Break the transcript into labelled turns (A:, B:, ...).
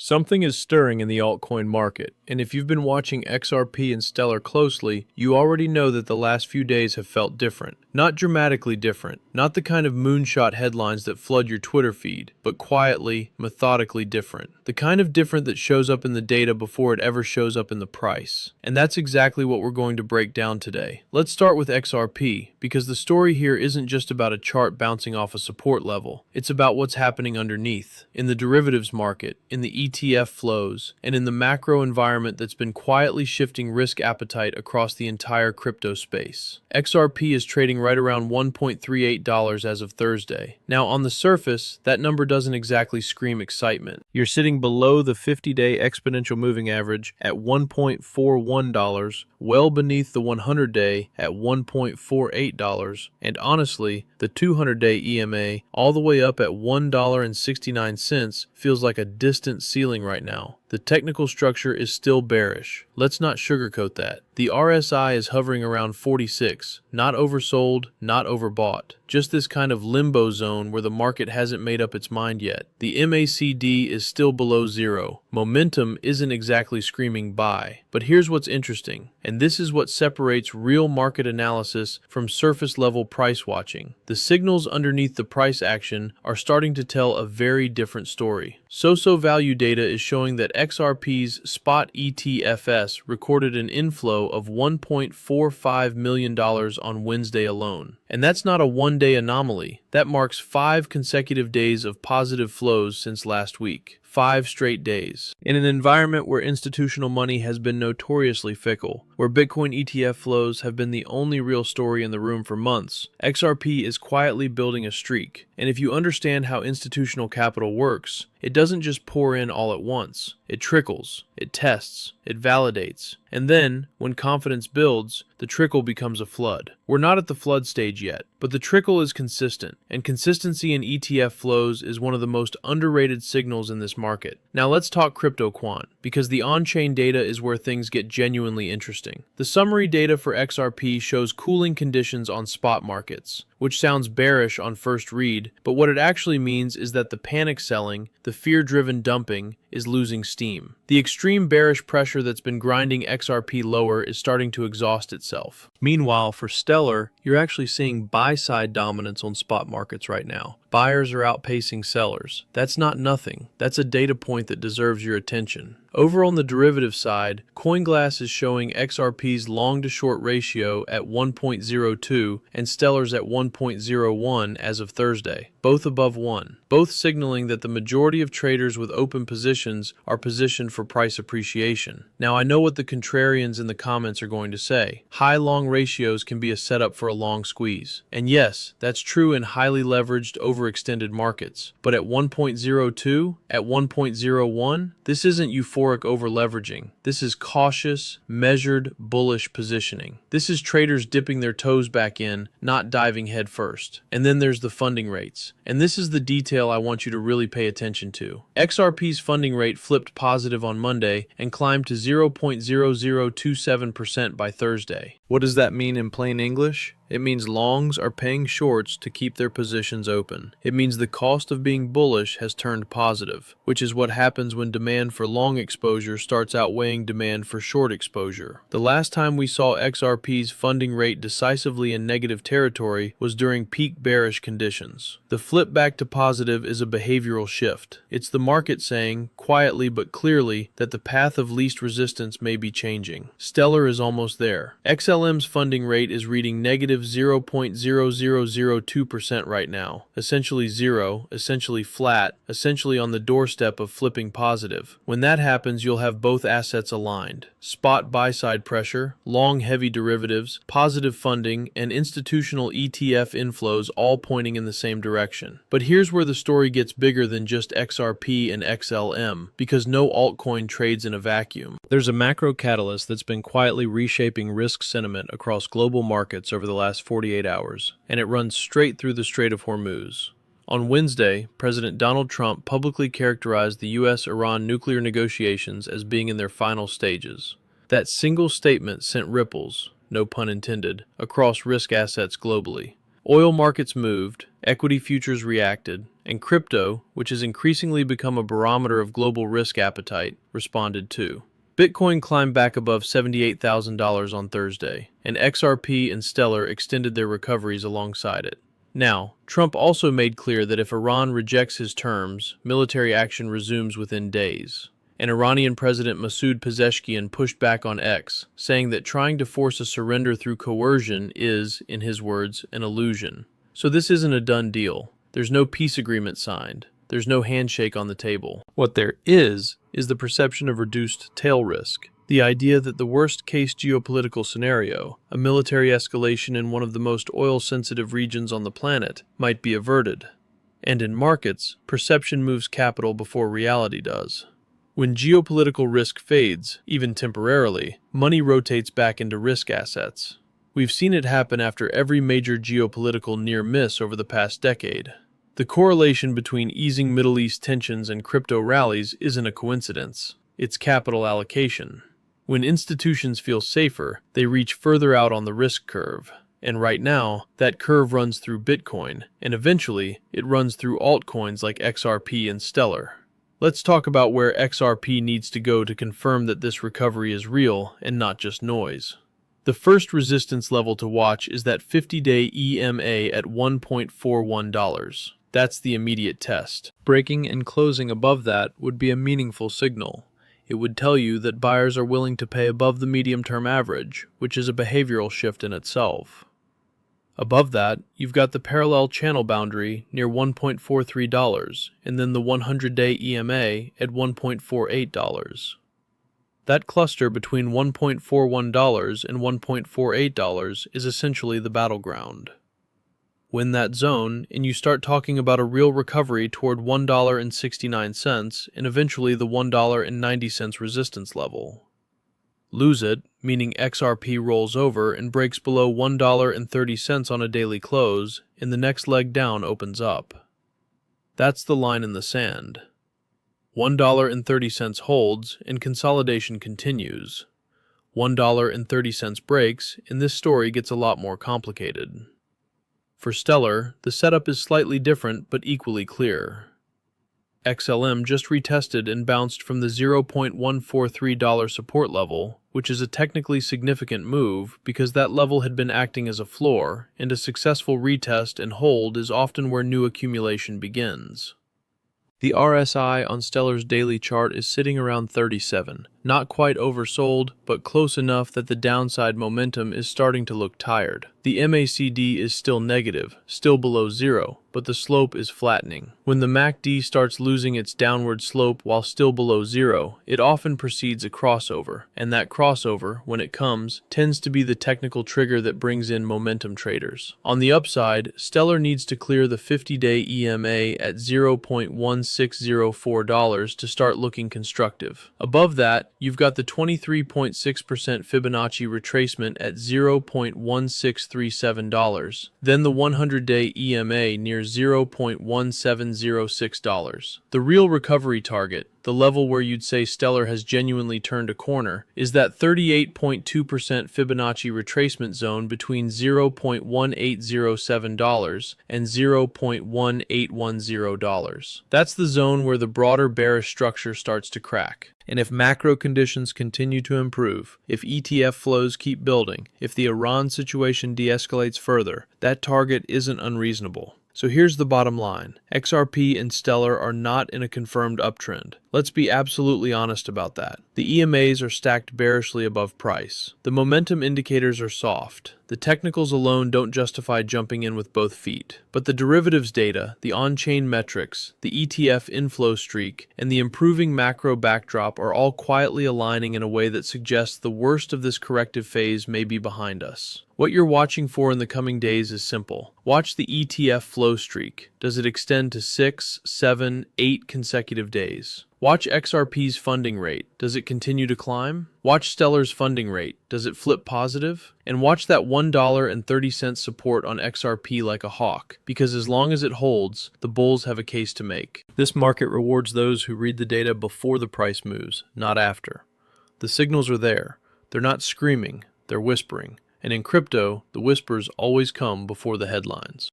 A: Something is stirring in the altcoin market, and if you've been watching XRP and Stellar closely, you already know that the last few days have felt different. Not dramatically different, not the kind of moonshot headlines that flood your Twitter feed, but quietly, methodically different. The kind of different that shows up in the data before it ever shows up in the price. And that's exactly what we're going to break down today. Let's start with XRP, because the story here isn't just about a chart bouncing off a support level. It's about what's happening underneath, in the derivatives market, in the ETF flows, and in the macro environment that's been quietly shifting risk appetite across the entire crypto space. XRP is trading right around $1.38 as of Thursday. Now, on the surface, that number doesn't exactly scream excitement. You're sitting below the 50-day exponential moving average at $1.41, well beneath the 100-day at $1.48, and honestly, the 200-day EMA all the way up at $1.69 feels like a distant ceiling right now. The technical structure is still bearish. Let's not sugarcoat that. The RSI is hovering around 46, not oversold, not overbought. Just this kind of limbo zone where the market hasn't made up its mind yet. The MACD is still below zero. Momentum isn't exactly screaming buy. But here's what's interesting, and this is what separates real market analysis from surface level price watching. The signals underneath the price action are starting to tell a very different story. So value data is showing that XRP's spot ETFs recorded an inflow of $1.45 million on Wednesday alone. And that's not a one-day anomaly. That marks 5 consecutive days of positive flows since last week. 5 straight days. In an environment where institutional money has been notoriously fickle, where Bitcoin ETF flows have been the only real story in the room for months, XRP is quietly building a streak. And if you understand how institutional capital works, it doesn't just pour in all at once. It trickles, it tests, it validates. And then, when confidence builds, the trickle becomes a flood. We're not at the flood stage yet, but the trickle is consistent, and consistency in ETF flows is one of the most underrated signals in this market. Now let's talk crypto quant, because the on-chain data is where things get genuinely interesting. The summary data for XRP shows cooling conditions on spot markets, which sounds bearish on first read, but what it actually means is that the panic selling, the fear-driven dumping, is losing steam. The extreme bearish pressure that's been grinding XRP lower is starting to exhaust itself. Meanwhile, for Stellar, you're actually seeing buy-side dominance on spot markets right now. Buyers are outpacing sellers. That's not nothing. That's a data point that deserves your attention. Over on the derivative side, CoinGlass is showing XRP's long to short ratio at 1.02 and Stellar's at 1.01 as of Thursday, both above 1, both signaling that the majority of traders with open positions are positioned for price appreciation. Now, I know what the contrarians in the comments are going to say. High-long ratios can be a setup for a long squeeze. And yes, that's true in highly leveraged, overextended markets. But at 1.02, at 1.01, this isn't euphoric over-leveraging. This is cautious, measured, bullish positioning. This is traders dipping their toes back in, not diving head first. And then there's the funding rates. And this is the detail I want you to really pay attention to. XRP's funding rate flipped positive on Monday and climbed to 0.0027% by Thursday. What does that mean in plain English? It means longs are paying shorts to keep their positions open. It means the cost of being bullish has turned positive, which is what happens when demand for long exposure starts outweighing demand for short exposure. The last time we saw XRP's funding rate decisively in negative territory was during peak bearish conditions. The flip back to positive is a behavioral shift. It's the market saying, quietly but clearly, that the path of least resistance may be changing. Stellar is almost there. XLM's funding rate is reading negative 0.0002% right now, essentially zero, essentially flat, essentially on the doorstep of flipping positive. When that happens, you'll have both assets aligned. Spot buy-side pressure, long heavy derivatives, positive funding, and institutional ETF inflows all pointing in the same direction. But here's where the story gets bigger than just XRP and XLM, because no altcoin trades in a vacuum. There's a macro catalyst that's been quietly reshaping risk sentiment across global markets over the last 48 hours, and it runs straight through the Strait of Hormuz. On Wednesday, President Donald Trump publicly characterized the U.S.-Iran nuclear negotiations as being in their final stages. That single statement sent ripples, no pun intended, across risk assets globally. Oil markets moved, equity futures reacted, and crypto, which has increasingly become a barometer of global risk appetite, responded too. Bitcoin climbed back above $78,000 on Thursday, and XRP and Stellar extended their recoveries alongside it. Now, Trump also made clear that if Iran rejects his terms, military action resumes within days. And Iranian President Masoud Pezeshkian pushed back on X, saying that trying to force a surrender through coercion is, in his words, an illusion. So this isn't a done deal. There's no peace agreement signed. There's no handshake on the table. What there is the perception of reduced tail risk. The idea that the worst-case geopolitical scenario, a military escalation in one of the most oil-sensitive regions on the planet, might be averted. And in markets, perception moves capital before reality does. When geopolitical risk fades, even temporarily, money rotates back into risk assets. We've seen it happen after every major geopolitical near-miss over the past decade. The correlation between easing Middle East tensions and crypto rallies isn't a coincidence. It's capital allocation. When institutions feel safer, they reach further out on the risk curve. And right now, that curve runs through Bitcoin, and eventually, it runs through altcoins like XRP and Stellar. Let's talk about where XRP needs to go to confirm that this recovery is real and not just noise. The first resistance level to watch is that 50-day EMA at $1.41. That's the immediate test. Breaking and closing above that would be a meaningful signal. It would tell you that buyers are willing to pay above the medium-term average, which is a behavioral shift in itself. Above that, you've got the parallel channel boundary near $1.43, and then the 100-day EMA at $1.48. That cluster between $1.41 and $1.48 is essentially the battleground. Win that zone, and you start talking about a real recovery toward $1.69 and eventually the $1.90 resistance level. Lose it, meaning XRP rolls over and breaks below $1.30 on a daily close, and the next leg down opens up. That's the line in the sand. $1.30 holds, and consolidation continues. $1.30 breaks, and this story gets a lot more complicated. For Stellar, the setup is slightly different but equally clear. XLM just retested and bounced from the $0.143 support level, which is a technically significant move because that level had been acting as a floor, and a successful retest and hold is often where new accumulation begins. The RSI on Stellar's daily chart is sitting around 37, not quite oversold, but close enough that the downside momentum is starting to look tired. The MACD is still negative, still below zero, but the slope is flattening. When the MACD starts losing its downward slope while still below zero, it often precedes a crossover, and that crossover, when it comes, tends to be the technical trigger that brings in momentum traders. On the upside, Stellar needs to clear the 50-day EMA at $0.1604 to start looking constructive. Above that, you've got the 23.6% Fibonacci retracement at $0.1637, then the 100-day EMA near $0.1706. The real recovery target, the level where you'd say Stellar has genuinely turned a corner, is that 38.2% Fibonacci retracement zone between $0.1807 and $0.1810. That's the zone where the broader bearish structure starts to crack. And if macro conditions continue to improve, if ETF flows keep building, if the Iran situation de-escalates further, that target isn't unreasonable. So here's the bottom line. XRP and Stellar are not in a confirmed uptrend. Let's be absolutely honest about that. The EMAs are stacked bearishly above price. The momentum indicators are soft. The technicals alone don't justify jumping in with both feet. But the derivatives data, the on-chain metrics, the ETF inflow streak, and the improving macro backdrop are all quietly aligning in a way that suggests the worst of this corrective phase may be behind us. What you're watching for in the coming days is simple. Watch the ETF flow streak. Does it extend to 6, 7, 8 consecutive days? Watch XRP's funding rate. Does it continue to climb? Watch Stellar's funding rate. Does it flip positive? And watch that $1.30 support on XRP like a hawk, because as long as it holds, the bulls have a case to make. This market rewards those who read the data before the price moves, not after. The signals are there. They're not screaming, they're whispering. And in crypto, the whispers always come before the headlines.